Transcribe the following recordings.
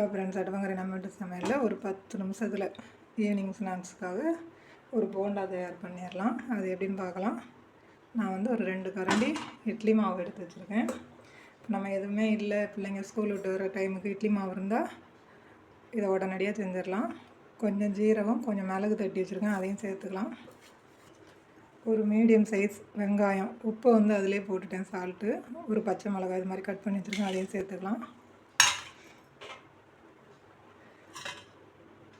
Hello friends, அடுப்பங்கரை நம்ம வீட்டு சமையலில் ஒரு 10 நிமிஷத்தில் ஈவினிங் ஸ்நாக்ஸுக்காக ஒரு போண்டா தயார் பண்ணிடலாம். அது எப்படின்னு பார்க்கலாம். நான் வந்து ஒரு 2 கரண்டி இட்லி மாவு எடுத்து வச்சுருக்கேன். நம்ம எதுவுமே இல்லை, பிள்ளைங்க ஸ்கூல் விட்டு வர டைமுக்கு இட்லி மாவு இருந்தால் இதை உடனடியாக செஞ்சிடலாம். கொஞ்சம் ஜீரகம், கொஞ்சம் மிளகு தட்டி வச்சுருக்கேன், அதையும் சேர்த்துக்கலாம். ஒரு மீடியம் சைஸ் வெங்காயம், உப்பு வந்து அதிலே போட்டுட்டேன், சால்ட்டு. ஒரு பச்சை மிளகாய் இது மாதிரி கட் பண்ணி வச்சுருக்கேன், அதையும் சேர்த்துக்கலாம்.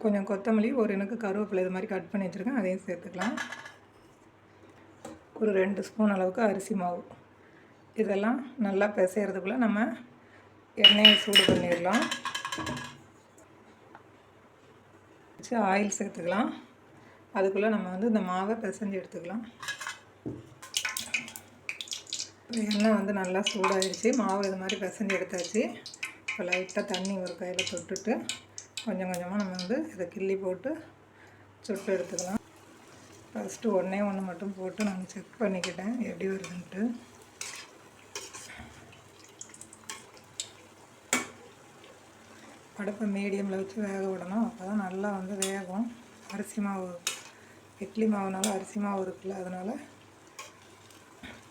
கொஞ்சம் கொத்தமல்லி, ஒரு எனக்கு கருவேப்பிலை இது மாதிரி கட் பண்ணி வச்சுருக்கேன், அதையும் சேர்த்துக்கலாம். ஒரு 2 ஸ்பூன் அளவுக்கு அரிசி மாவு. இதெல்லாம் நல்லா பிசைகிறதுக்குள்ளே நம்ம எண்ணெயை சூடு பண்ணிடலாம். வச்சு ஆயில் சேர்த்துக்கலாம். அதுக்குள்ளே நம்ம வந்து இந்த மாவை பிசைஞ்சு எடுத்துக்கலாம். எண்ணெய் வந்து நல்லா சூடாகிடுச்சு, மாவு இது மாதிரி பிசைஞ்சு எடுத்தாச்சு. இப்போ லைட்டாக தண்ணி ஒரு கையில் தொட்டுட்டு கொஞ்சம் கொஞ்சமாக நம்ம வந்து இதை கிள்ளி போட்டு சுட்டு எடுத்துக்கலாம். ஃபஸ்ட்டு ஒன்றே மட்டும் போட்டு நான் செக் பண்ணிக்கிட்டேன் எப்படி வருதுன்ட்டு. அடுப்பை மீடியமில் வச்சு வேக விடணும், அப்போ தான் நல்லா வந்து வேகும். அரிசி மாவு, இட்லி மாவுனால அரிசி மாவு இருக்குல்ல, அதனால்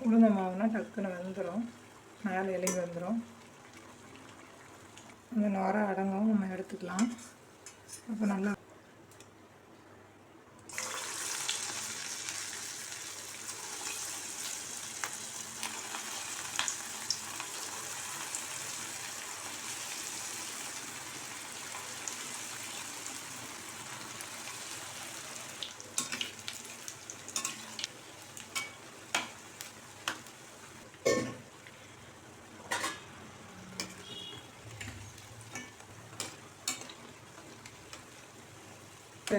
உளுந்த மாவுனா டக்குன்னு வெந்துடும், மேலே எலும்பி வந்துடும். அந்த நுர அடங்கவும் நம்ம எடுத்துக்கலாம். அப்போ நல்லா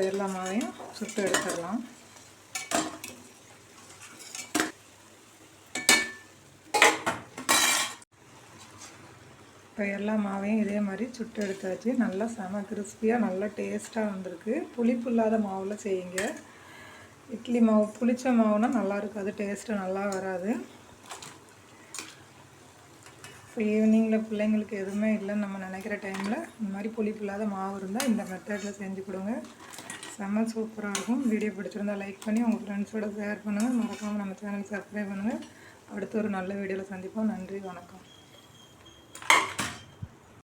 எல்லா மாவையும் சுட்டு எடுத்துடலாம். இப்போ எல்லா மாவையும் இதே மாதிரி சுட்டு எடுத்தாச்சு. நல்லா செம கிறிஸ்பியாக நல்லா டேஸ்ட்டாக வந்திருக்கு. புளிப்பு இல்லாத மாவில் செய்யுங்க. இட்லி மாவு புளிச்ச மாவுனா நல்லா இருக்காது, டேஸ்ட்டு நல்லா வராது. இப்போ ஈவினிங்கில் பிள்ளைங்களுக்கு எதுவுமே இல்லைன்னு நம்ம நினைக்கிற டைமில் இந்த மாதிரி புளிப்பு இல்லாத மாவு இருந்தால் இந்த மெத்தடில் செஞ்சு கொடுங்க. செம்ம சூப்பராக இருக்கும். வீடியோ பிடிச்சிருந்தால் லைக் பண்ணி உங்கள் ஃப்ரெண்ட்ஸோடு ஷேர் பண்ணுங்கள். மறக்காமல் நம்ம சேனல் சப்ஸ்கிரைப் பண்ணுங்கள். அடுத்து ஒரு நல்ல வீடியோவில் சந்திப்போம். நன்றி, வணக்கம்.